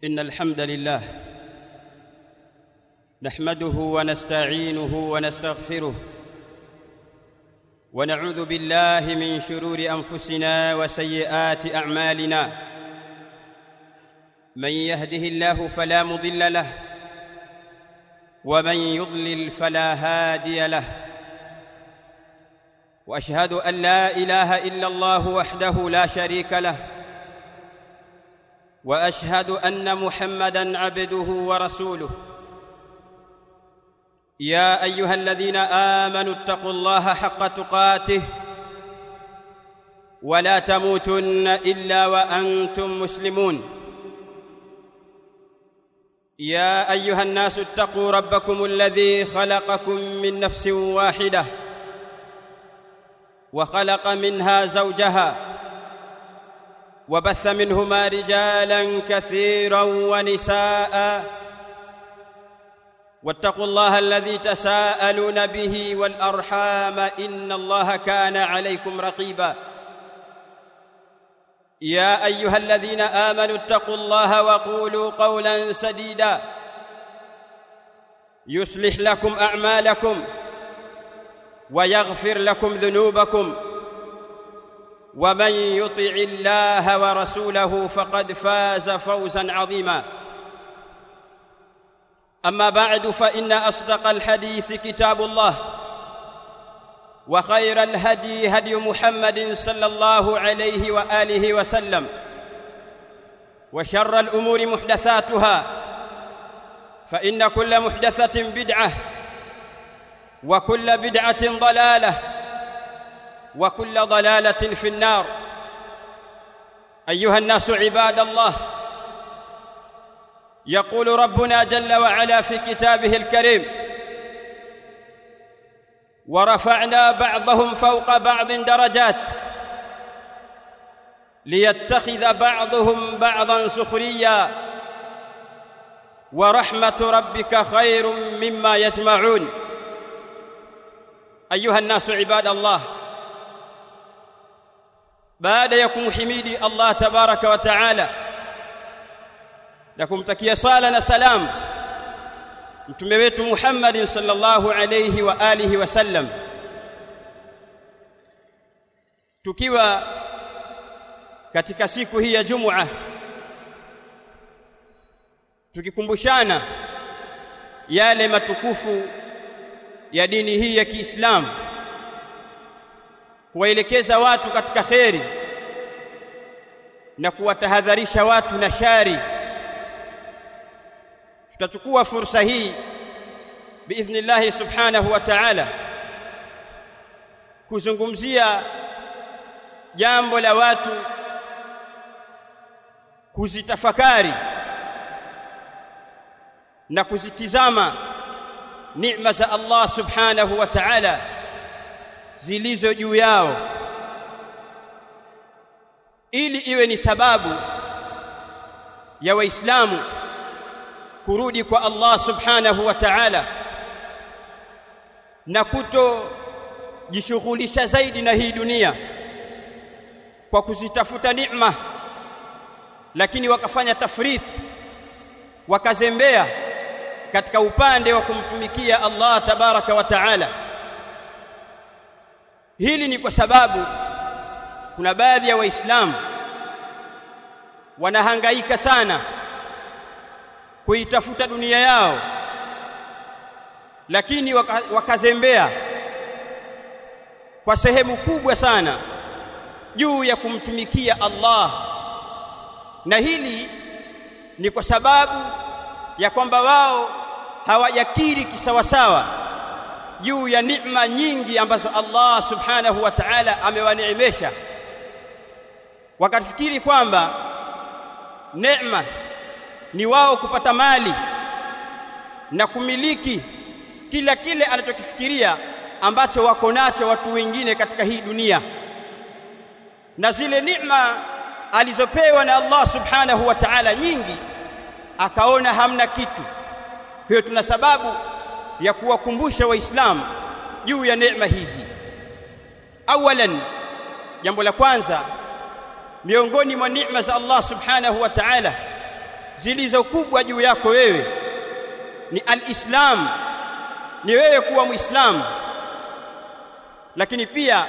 إن الحمد لله نحمده ونستعينه ونستغفره ونعوذ بالله من شرور أنفسنا وسيئات أعمالنا. من يهده الله فلا مضل له ومن يضلل فلا هادي له. وأشهد أن لا إله إلا الله وحده لا شريك له، وأشهد أن محمدًا عبده ورسوله. يا أيها الذين آمنوا اتقوا الله حق تقاته ولا تموتن إلا وأنتم مسلمون. يا أيها الناس اتقوا ربكم الذي خلقكم من نفس واحدة وخلق منها زوجها وبث منهما رجالاً كثيراً ونساءً. واتقوا الله الذي تساءلون به والأرحام إن الله كان عليكم رقيباً. يا أيها الذين آمنوا اتقوا الله وقولوا قولاً سديداً يصلح لكم أعمالكم ويغفر لكم ذنوبكم، ومن يطع الله ورسوله فقد فاز فوزاً عظيماً. أما بعد، فإن أصدق الحديث كتاب الله، وخير الهدي هدي محمد صلى الله عليه وآله وسلم، وشر الأمور محدثاتها، فإن كل محدثة بدعة، وكل بدعة ضلالة، وكل ضلالة في النار. أيها الناس عباد الله، يقول ربنا جل وعلا في كتابه الكريم: ورفعنا بعضهم فوق بعض درجات ليتخذ بعضهم بعضا سخريا ورحمة ربك خير مما يجمعون. أيها الناس عباد الله، baada ya kumhimidi Allah tabaraka wa taala na kumtakia sala na salam mtume wetu Muhammad sallallahu alayhi wa alihi wasallam, tukiwa katika siku hii ya Jumua, tukikumbushana yale matukufu ya dini hii ya Kiislamu, kuwaelekeza watu katika kheri na kuwatahadharisha watu na shari. Tutachukua fursa hii biidhnillah subhanahu wa ta'ala kuzungumzia jambo la watu kuzitafakari na kuzitizama neema za Allah subhanahu wa ta'ala zilizo juu yao, ili iwe ni sababu ya Waislamu kurudi kwa Allah subhanahu wa ta'ala na kutojishughulisha zaidi na hii dunia kwa kuzitafuta neema, lakini wakafanya tafrit, wakazembea katika upande wa kumtumikia Allah tabaraka wa ta'ala. Hili ni kwa sababu kuna baadhi ya Waislamu wanahangaika sana kuitafuta dunia yao, lakini wakazembea kwa sehemu kubwa sana juu ya kumtumikia Allah. Na hili ni kwa sababu ya kwamba wao hawajakiri kisawasawa juu ya neema nyingi ambazo Allah subhanahu wa ta'ala amewaneemesha. Wakafikiri kwamba neema ni wao kupata mali na kumiliki kila kile anachokifikiria ambacho wako nacho watu wengine katika hii dunia, na zile neema alizopewa na Allah subhanahu wa ta'ala nyingi akaona hamna kitu. Kwa hiyo tuna sababu ya kuwakumbusha Waislamu juu ya neema hizi. Awalan, jambo la kwanza miongoni mwa neema za Allah subhanahu wa ta'ala zilizokubwa juu yako wewe ni al-Islam, ni wewe kuwa Muislamu, lakini pia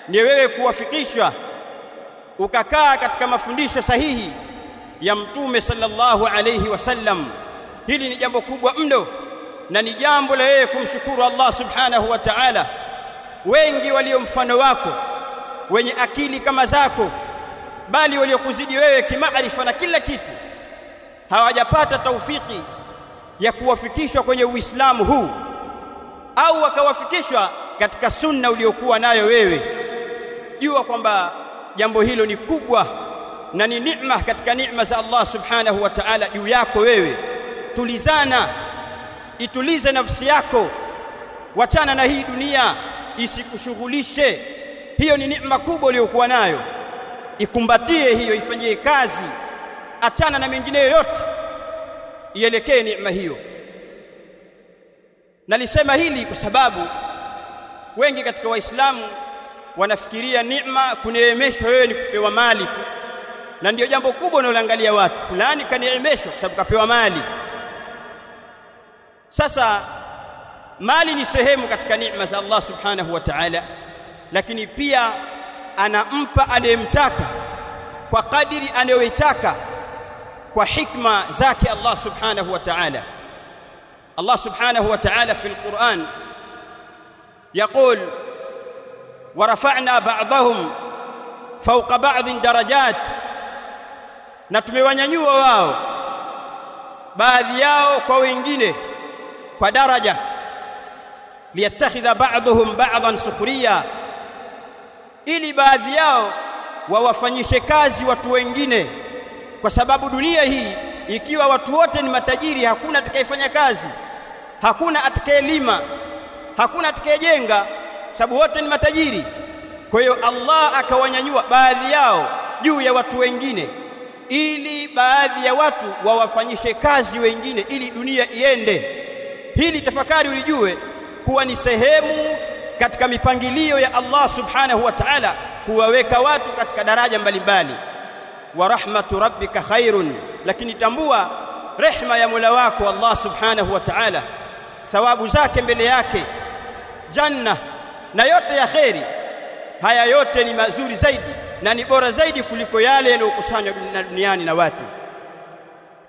ni wewe kuwafikishwa ukakaa katika mafundisho sahihi ya Mtume sallallahu alayhi wasallam. Hili ni jambo kubwa mno na ni jambo la wewe kumshukuru Allah subhanahu wa ta'ala. Wengi walio mfano wako, wenye akili kama zako, bali waliokuzidi wewe kimaarifa na kila kitu, hawajapata taufiki ya kuwafikishwa kwenye Uislamu huu au wakawafikishwa katika sunna uliokuwa nayo wewe. Jua kwamba jambo hilo ni kubwa na ni neema katika neema za Allah subhanahu wa ta'ala juu yako wewe. Tulizana, itulize nafsi yako, wachana na hii dunia isikushughulishe. Hiyo ni neema kubwa uliyokuwa nayo, ikumbatie hiyo, ifanyie kazi, achana na mengine yote, ielekee neema hiyo. Nalisema hili kwa sababu wengi katika Waislamu wanafikiria neema kuneemeshwa wewe ni kupewa mali tu, na ndio jambo kubwa unaloangalia watu, fulani kaneemeshwa kwa sababu kapewa mali. Sasa mali ni sehemu katika neema za Allah subhanahu wa ta'ala, lakini pia anampa anayemtaka kwa kadiri anayotaka kwa hikma zake Allah subhanahu wa ta'ala. Allah subhanahu wa ta'ala في القرآن يقول ورفعنا بعضهم فوق بعض درجات, na tumewanyanyua wao baadhi yao kwa wengine kwa daraja, liyattakhidha ba'dhum ba'dhan sukhriya, ili baadhi yao wawafanyishe kazi watu wengine. Kwa sababu dunia hii ikiwa watu wote ni matajiri, hakuna atakayefanya kazi, hakuna atakayelima, hakuna atakayejenga, sababu wote ni matajiri. Kwa hiyo Allah akawanyanyua baadhi yao juu ya watu wengine, ili baadhi ya watu wawafanyishe kazi wengine, ili dunia iende. Hili tafakari ulijue kuwa ni sehemu katika mipangilio ya Allah subhanahu wa ta'ala, kuwaweka watu katika daraja mbalimbali. Wa rahmatu rabbika khairun, lakini tambua rehma ya Mola wako Allah subhanahu wa ta'ala, thawabu zake mbele yake janna na yote ya kheri. Haya yote ni mazuri zaidi na ni bora zaidi kuliko yale yanayokusanywa duniani na watu.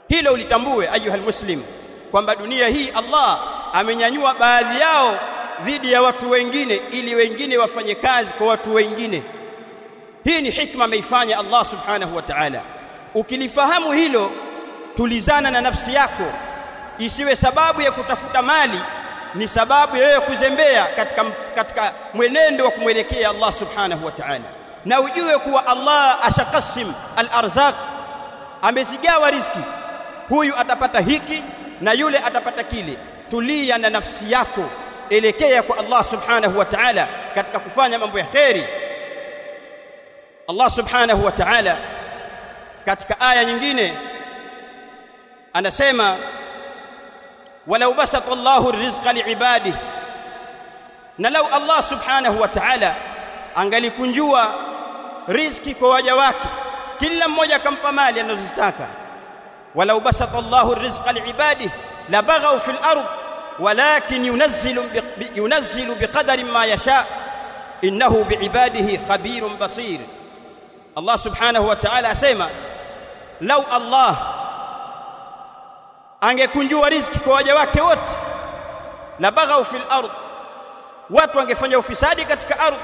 Hilo ulitambue ayuhal muslim, kwamba dunia hii Allah amenyanyua baadhi yao dhidi ya watu wengine, ili wengine wafanye kazi kwa watu wengine. Hii ni hikma ameifanya Allah subhanahu wa ta'ala. Ukilifahamu hilo, tulizana na nafsi yako, isiwe sababu ya kutafuta mali ni sababu ya wewe kuzembea katika mwenendo wa kumwelekea Allah subhanahu wa ta'ala. Na ujue kuwa Allah ashaqasim al-arzaq, amezigawa riziki, huyu atapata hiki na yule atapata kile. Tulia na nafsi yako, elekea kwa Allah subhanahu wa ta'ala katika kufanya mambo ya kheri. Allah subhanahu wa ta'ala katika aya nyingine anasema walau basata Allahu rizqa liibadihi, na lau Allah subhanahu wa ta'ala angalikunjua riziki kwa waja wake, kila mmoja akampa mali anazozitaka. Walau basata Allahu rizqa liibadihi labaghaw fil ard walakin yunazzilu biqadari ma yasha innahu biibadihi khabirun basir. Allah subhanahu wa ta'ala asema lau Allah angekunjua riziki kwa waja wake wote, labaghaw fil ard, watu wangefanya ufisadi katika ardhi,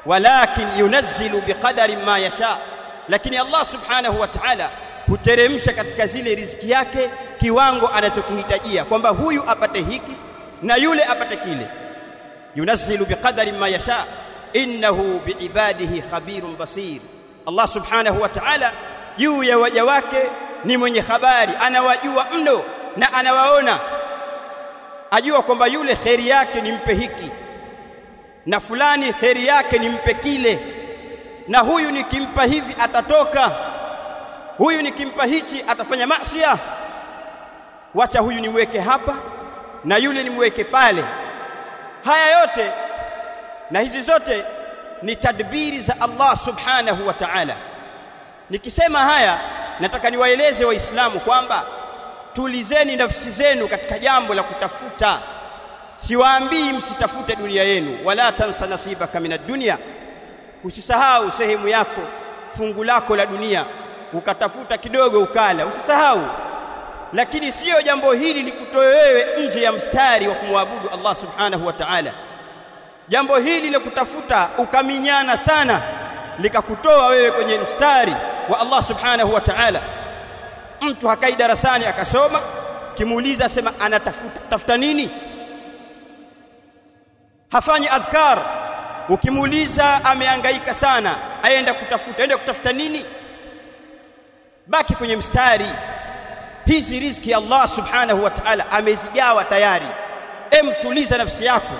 walakin yunazzilu biqadari ma yasha, lakini Allah subhanahu wa ta'ala huteremsha katika zile riziki yake kiwango anachokihitajia, kwamba huyu apate hiki na yule apate kile. Yunazzilu biqadari ma yasha innahu biibadihi khabirun basir. Allah subhanahu wa ta'ala juu ya waja wake ni mwenye habari, anawajua mno na anawaona. Ajua kwamba yule kheri yake nimpe hiki na fulani kheri yake nimpe kile, na huyu nikimpa hivi atatoka, huyu nikimpa hichi atafanya maasiya, wacha huyu niweke hapa na yule nimweke pale. Haya yote na hizi zote ni tadbiri za Allah subhanahu wa ta'ala. Nikisema haya nataka niwaeleze waislamu kwamba tulizeni nafsi zenu katika jambo la kutafuta. Siwaambii msitafute dunia yenu, wala tansa nasibaka minad dunya, usisahau sehemu yako, fungu lako la dunia, ukatafuta kidogo ukala, usisahau. Lakini sio jambo hili likutoe wewe nje ya mstari wa kumwabudu Allah subhanahu wa ta'ala. Jambo hili la kutafuta ukaminyana sana likakutoa wewe kwenye mstari wa Allah subhanahu wa ta'ala. Mtu hakai darasani akasoma, kimuuliza sema anatafuta nini? Hafanyi adhkar, ukimuuliza amehangaika sana, aenda kutafuta nini? Baki kwenye mstari. Hizi riziki Allah subhanahu wa ta'ala amezigawa tayari. Tuliza nafsi yako,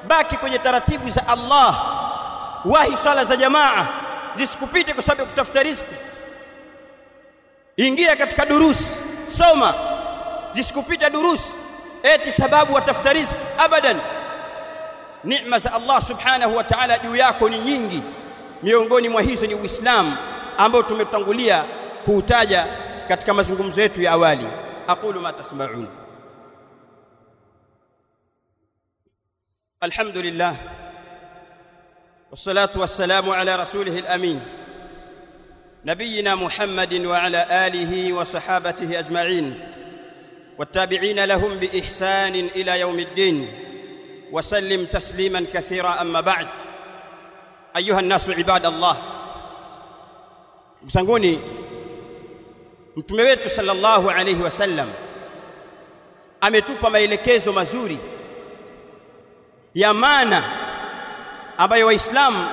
baki kwenye taratibu za Allah. Wahi sala za jamaa zisikupite kwa sababu ya kutafuta riziki. Ingia katika durusi, soma, zisikupita durusi eti sababu watafuta riziki. Abadan. Neema za Allah subhanahu wa ta'ala juu yako ni nyingi. Miongoni mwa hizo ni Uislamu ambao tumetangulia kuutaja katika mazungumzo yetu ya awali. Aqulu ma tasma'un. Alhamdulillah wassalatu wassalamu ala rasulih al-amin nabiyina Muhammadin wa ala alihi wa sahabatihi ajma'in wattabi'ina lahum bi ihsanin ila yawmiddin wa sallim tasliman kathira. Amma ba'd, ayuha an-nasu ibadallah. Msangoni, mtume wetu sallallahu alayhi wasallam ametupa maelekezo mazuri ya maana ambayo waislamu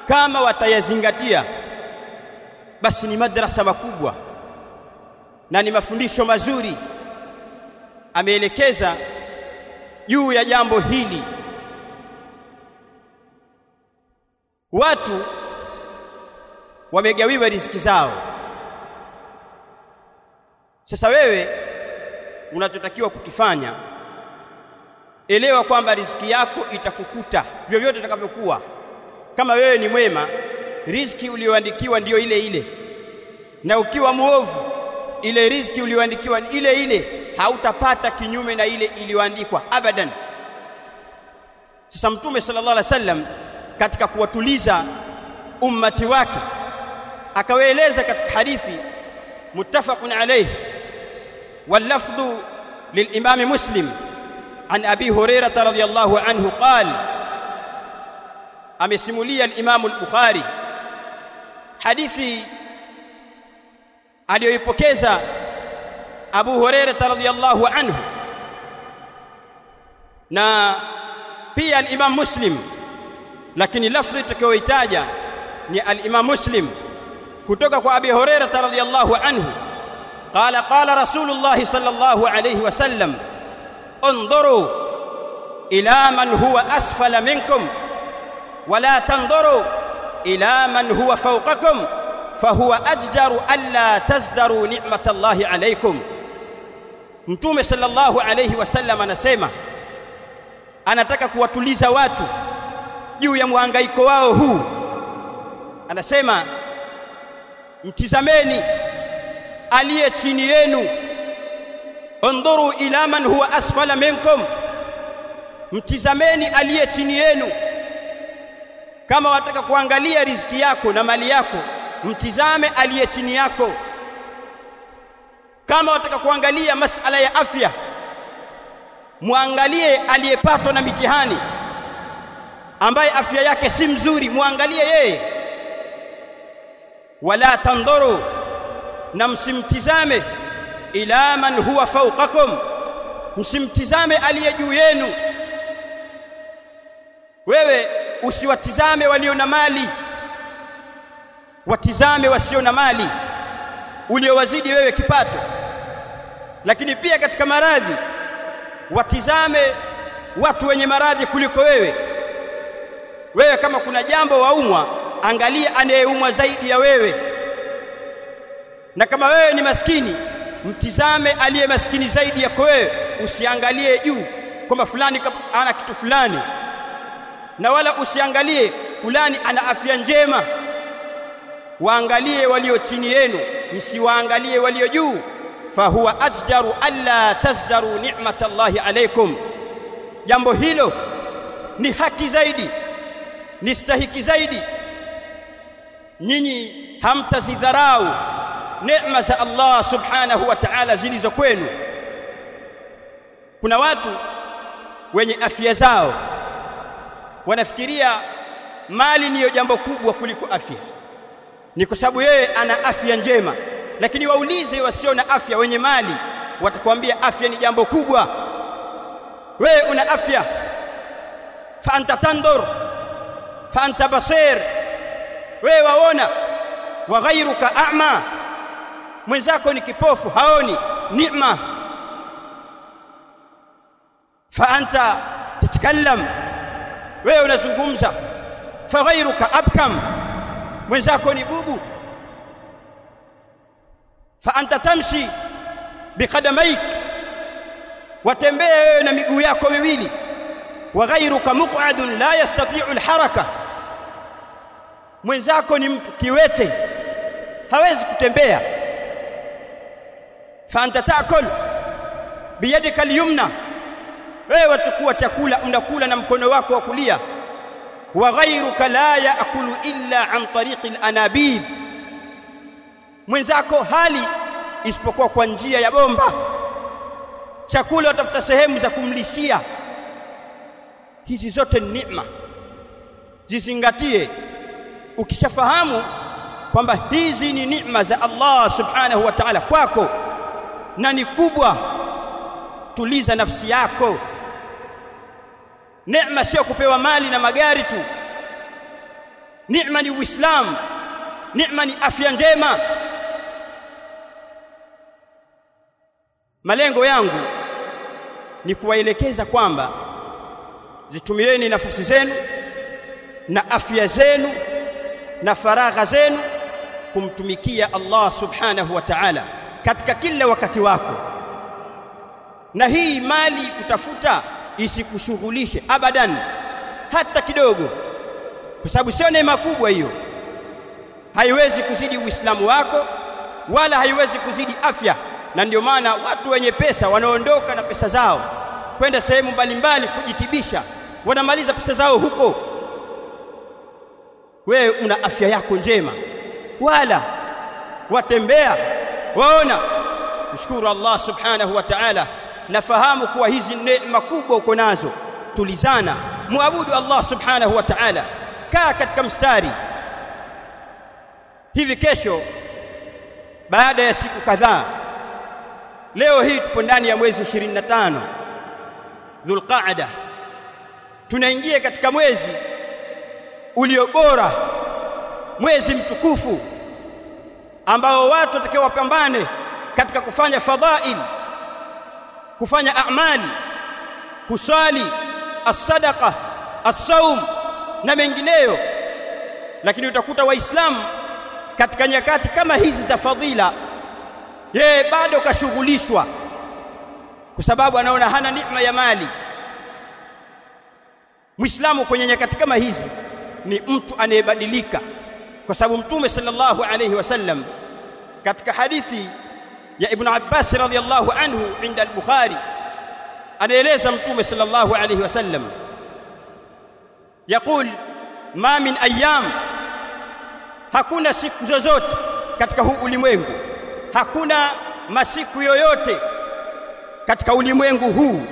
kama watayazingatia basi ni madrasa makubwa na ni mafundisho mazuri. Ameelekeza juu ya jambo hili. Watu wamegawiwa riziki zao. Sasa wewe unachotakiwa kukifanya, elewa kwamba riziki yako itakukuta vyovyote itakavyokuwa. Kama wewe ni mwema, riziki ulioandikiwa ndiyo ile ile, na ukiwa muovu, ile riziki ulioandikiwa ni ile ile, hautapata kinyume na ile iliyoandikwa abadan. Sasa Mtume sallallahu alaihi wasallam katika kuwatuliza ummati wake akawaeleza katika hadithi muttafaqun alayhi واللفظ للإمام مسلم عن أبي هريرة رضي الله عنه قال: أمسمولي الإمام البخاري حديثي aliyoipokeza Abu Hurairah radhiyallahu anhu, na pia al-Imam Muslim, lakini lafzi tutakayoitaja ni al-Imam Muslim kutoka kwa Abi Hurairah radhiyallahu anhu. قال رسول الله صلى الله عليه وسلم: انظروا إلى من هو أسفل منكم ولا تنظروا إلى من هو فوقكم فهو أجدر ألا تزدروا نعمة الله عليكم. Mtume sallallahu alayhi wasallam anasema, anataka kuwatuliza watu juu ya mhangaiko wao huu. Anasema, mtizameni aliye chini yenu. Undhuru ila man huwa asfala minkum, mtizameni aliye chini yenu. Kama wataka kuangalia riziki yako na mali yako, mtizame aliye chini yako. Kama wataka kuangalia masala ya afya, muangalie aliyepatwa na mitihani, ambaye afya yake si mzuri, muangalie yeye. Wala tandhuru, na msimtizame ila man huwa fawqakum, msimtizame aliye juu yenu. Wewe usiwatizame walio na mali, watizame wasio na mali, uliowazidi wewe kipato. Lakini pia katika maradhi, watizame watu wenye maradhi kuliko wewe. Wewe kama kuna jambo waumwa, angalia anayeumwa zaidi ya wewe. Na kama wewe ni maskini, mtizame aliye maskini zaidi yako wewe. Usiangalie juu kwamba fulani ana kitu fulani, na wala usiangalie fulani ana afya njema. waangalie walio chini yenu, msiwaangalie walio juu. Fahuwa ajdaru alla tazdaru ni'matallahi alaykum, jambo hilo ni haki zaidi, ni stahiki zaidi, nyinyi hamtazidharau neema za Allah subhanahu wa ta'ala zilizo kwenu. Kuna watu wenye afya zao wanafikiria mali ndiyo jambo kubwa kuliko afya, ni kwa sababu yeye ana afya njema. Lakini waulize wasio na afya wenye mali, watakwambia afya ni jambo kubwa. Wewe una afya, fa anta tandur, fa anta basir, wewe waona, wa ghayruka a'ma, mwenzako ni kipofu haoni. Neema. Fa anta tatakallam, wewe unazungumza. Fa ghayruka abkam, mwenzako ni bubu. Fa anta tamshi biqadamaik, watembea wewe na miguu yako miwili. Wa ghayruka muq'adun la yastati'u alharaka, mwenzako ni mtu kiwete hawezi kutembea. Fa anta ta'kul biyadika alyumna, wewe wachukua chakula unakula na mkono wako wa kulia. Wa ghayruka la ya'kulu illa an tariqi al-anabib, mwenzako hali isipokuwa kwa njia ya bomba. Chakula utafuta sehemu za kumlishia. Hizi zote ni neema, zizingatie. Ukishafahamu kwamba hizi ni neema za Allah subhanahu wa ta'ala kwako na ni kubwa, tuliza nafsi yako. Neema sio kupewa mali na magari tu, neema ni Uislamu, neema ni afya njema. Malengo yangu ni kuwaelekeza kwamba zitumieni nafasi zenu na afya zenu na faragha zenu kumtumikia Allah subhanahu wa ta'ala katika kila wakati wako. Na hii mali kutafuta isikushughulishe abadan hata kidogo, kwa sababu sio neema kubwa hiyo. Haiwezi kuzidi Uislamu wako wala haiwezi kuzidi afya. Na ndio maana watu wenye pesa wanaondoka na pesa zao kwenda sehemu mbalimbali kujitibisha, wanamaliza pesa zao huko. Wewe una afya yako njema, wala watembea waona. Mshukuru Allah subhanahu wa ta'ala, nafahamu kuwa hizi neema kubwa uko nazo. Tulizana, muabudu Allah subhanahu wa ta'ala, kaa katika mstari. Hivi kesho baada ya siku kadhaa, leo hii tupo ndani ya mwezi 25 Dhulqaada, tunaingia katika mwezi ulio bora, mwezi mtukufu ambao watu watakao wapambane katika kufanya fadhail, kufanya a'mali, kusali, as-sadaqa, as-saum na mengineyo. Lakini utakuta waislamu katika nyakati kama hizi za fadhila, yeye bado kashughulishwa kwa sababu anaona hana neema ya mali. Muislamu kwenye nyakati kama hizi ni mtu anayebadilika, kwa sababu Mtume sallallahu alayhi wasallam katika hadithi ya Ibn Abbas radhiyallahu anhu inda al-Bukhari anaeleza Mtume sallallahu alayhi wasallam يقول ما من ايام, hakuna siku zozote katika huu ulimwengu, hakuna masiku yoyote katika ulimwengu huu,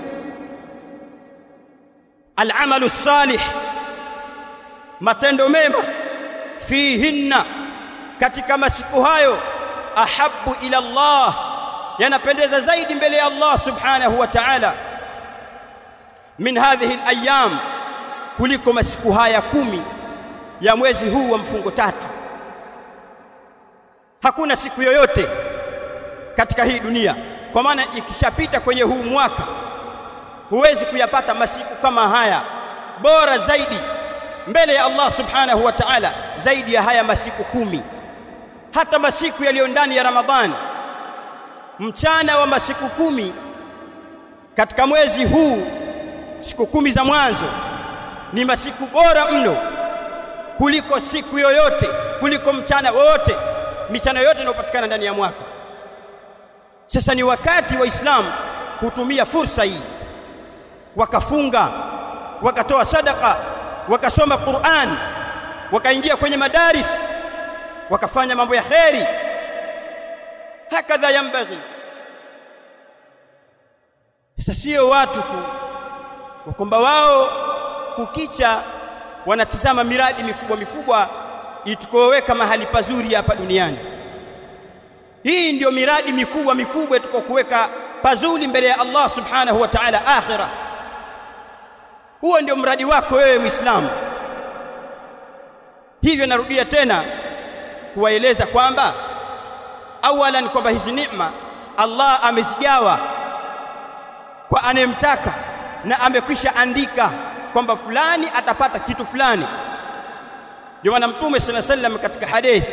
al-amalu salih, matendo mema, fihinna, katika masiku hayo, ahabbu ila Allah, yanapendeza zaidi mbele ya Allah subhanahu wa ta'ala, min hadhihi al-ayyam, kuliko masiku haya 10 ya mwezi huu wa mfungo 3. Hakuna siku yoyote katika hii dunia, kwa maana ikishapita kwenye huu mwaka huwezi kuyapata masiku kama haya bora zaidi mbele ya Allah subhanahu wa ta'ala zaidi ya haya masiku 10. Hata masiku yaliyo ndani ya Ramadhani, mchana wa masiku 10 katika mwezi huu, siku 10 za mwanzo ni masiku bora mno kuliko siku yoyote kuliko mchana wote, michana yote inayopatikana ndani ya mwaka. Sasa ni wakati Waislamu kutumia fursa hii, wakafunga, wakatoa sadaka, wakasoma Qur'an, wakaingia kwenye madaris, wakafanya mambo ya kheri. Hakadha yambaghi. Sasa sio watu tu kwamba wao kukicha wanatizama miradi mikubwa mikubwa itukoweka mahali pazuri hapa duniani. Hii ndio miradi mikubwa mikubwa tukokuweka pazuri mbele ya Allah subhanahu wa ta'ala akhirah. Huo ndio mradi wako wewe Muislamu. Hivyo narudia tena kuwaeleza kwamba awalan kwamba hizi neema Allah amezigawa kwa anemtaka, na amekwisha andika kwamba fulani atapata kitu fulani. Ndio maana Mtume sallallahu alaihi wasallam katika hadithi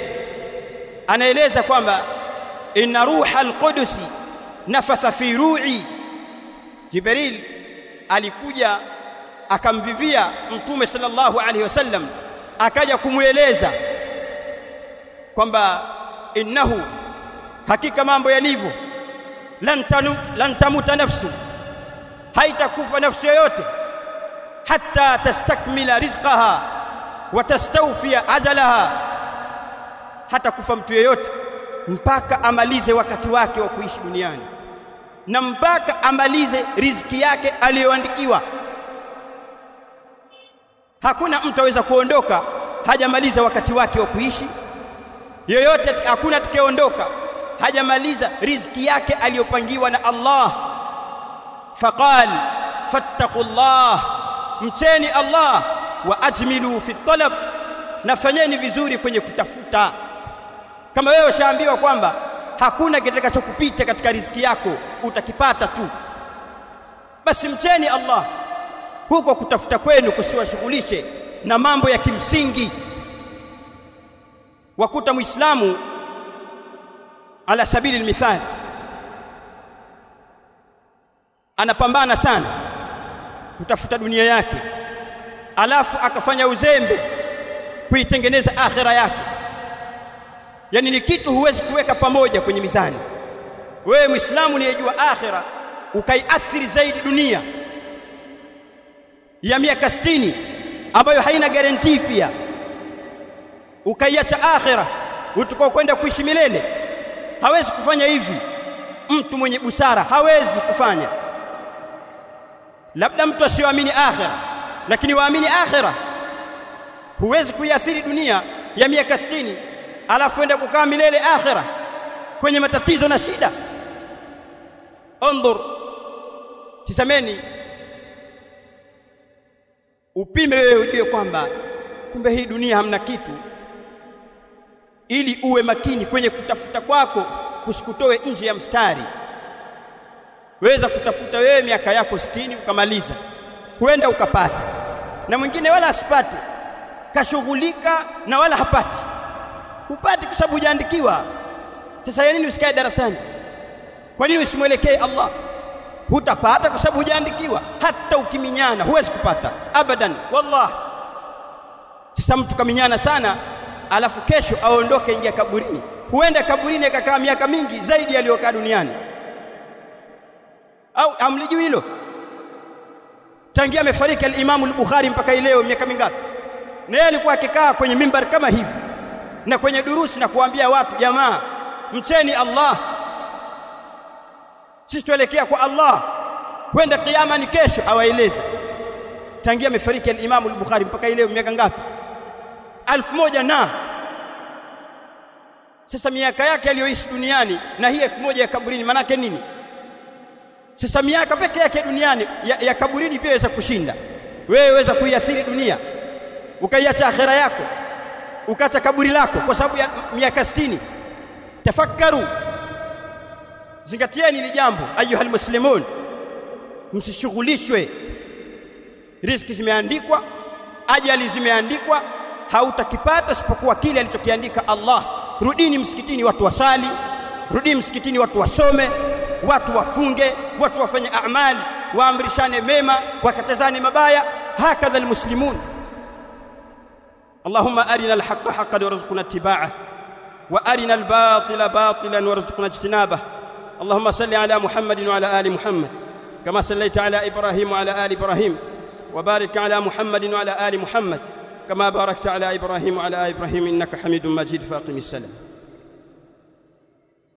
anaeleza kwamba inna ruhal qudus nafatha fi ru'i. Jibril alikuja akamvivia Mtume sallallahu alaihi wasallam, akaja kumueleza kwamba innahu, hakika mambo yalivyo, lan tamuta nafsu, haitakufa nafsi yoyote, hatta tastakmila rizqaha wa tastawfiya ajalaha, hata kufa mtu yeyote mpaka amalize wakati wake wa kuishi duniani, na mpaka amalize riziki yake aliyoandikiwa. Hakuna mtu aweza kuondoka hajamaliza wakati wake wa kuishi. Yoyote, hakuna atakayeondoka hajamaliza riziki yake aliyopangiwa na Allah. Faqal fattaqullah, mcheni Allah, wa ajmilu fi talab, nafanyeni vizuri kwenye kutafuta. Kama wewe ushaambiwa kwamba hakuna kitakachokupita katika riziki yako, utakipata tu, basi mcheni Allah. Huko kutafuta kwenu kusiwashughulishe na mambo ya kimsingi. Wakuta Muislamu ala sabili almithal anapambana sana kutafuta dunia yake, alafu akafanya uzembe kuitengeneza akhira yake. Yani ni kitu huwezi kuweka pamoja kwenye mizani. Wewe Muislamu unayejua akhira ukaiathiri zaidi dunia ya miaka 60 ambayo haina guarantee, pia ukaiacha akhira utakao kwenda kuishi milele, hawezi kufanya hivi. Mtu mwenye busara hawezi kufanya. Labda mtu asiamini akhira, lakini waamini akhira. Huwezi kuiathiri dunia ya miaka 60 alafu enda kukaa milele akhira kwenye matatizo na shida. Ondur, tisameni, upime wewe ujue kwamba kumbe hii dunia hamna kitu, ili uwe makini kwenye kutafuta kwako kusikutoe nje ya mstari. Weza kutafuta wewe miaka yako 60 ukamaliza, huenda ukapata, na mwingine wala asipate, kashughulika na wala hapati. Upate kwa sababu hujaandikiwa. Sasa ya nini usikae darasani? Kwa nini usimwelekee Allah? Hutapata kwa sababu hujaandikiwa. Hata ukiminyana huwezi kupata abadan, wallahi. Sasa mtu kaminyana sana alafu kesho aondoke ingia kaburini, huenda kaburini akakaa miaka mingi zaidi aliyokaa duniani. Au amlijui hilo? Tangia amefariki al-Imam al-Bukhari mpaka leo miaka mingapi? Na yeye alikuwa akikaa kwenye mimbar kama hivi na kwenye durusi na kuambia watu, jamaa mcheni Allah, sisi tuelekea kwa Allah, kwenda kiyama ni kesho. Awaeleza tangia amefariki al-Imam al-Bukhari mpaka leo miaka ngapi? 1000 na sasa miaka yake aliyoishi duniani na hii 1000 ya kaburini, manake nini? Sasa miaka peke yake duniani ya kaburini pia waweza kushinda. Wewe waweza kuiathiri dunia ukaiacha akhira yako, ukaacha kaburi lako kwa sababu ya miaka 60. Tafakkaru, zingatieni hili jambo ayuhal muslimun, msishughulishwe. Riziki zimeandikwa, ajali zimeandikwa, hautakipata isipokuwa kile alichokiandika Allah. Rudini msikitini watu wasali, rudini msikitini watu wasome, watu wafunge, watu wafanye amali, waamrishane mema, wakatazane mabaya. Hakadha almuslimun. اللهم أرنا الحق حقا وارزقنا اتباعه وأرنا الباطل باطلا وارزقنا اجتنابه. اللهم صل على محمد وعلى آل محمد كما صليت على إبراهيم وعلى آل إبراهيم، وبارك على محمد وعلى آل محمد كما باركت على إبراهيم وعلى آل إبراهيم إنك حميد مجيد. فاقم السلام.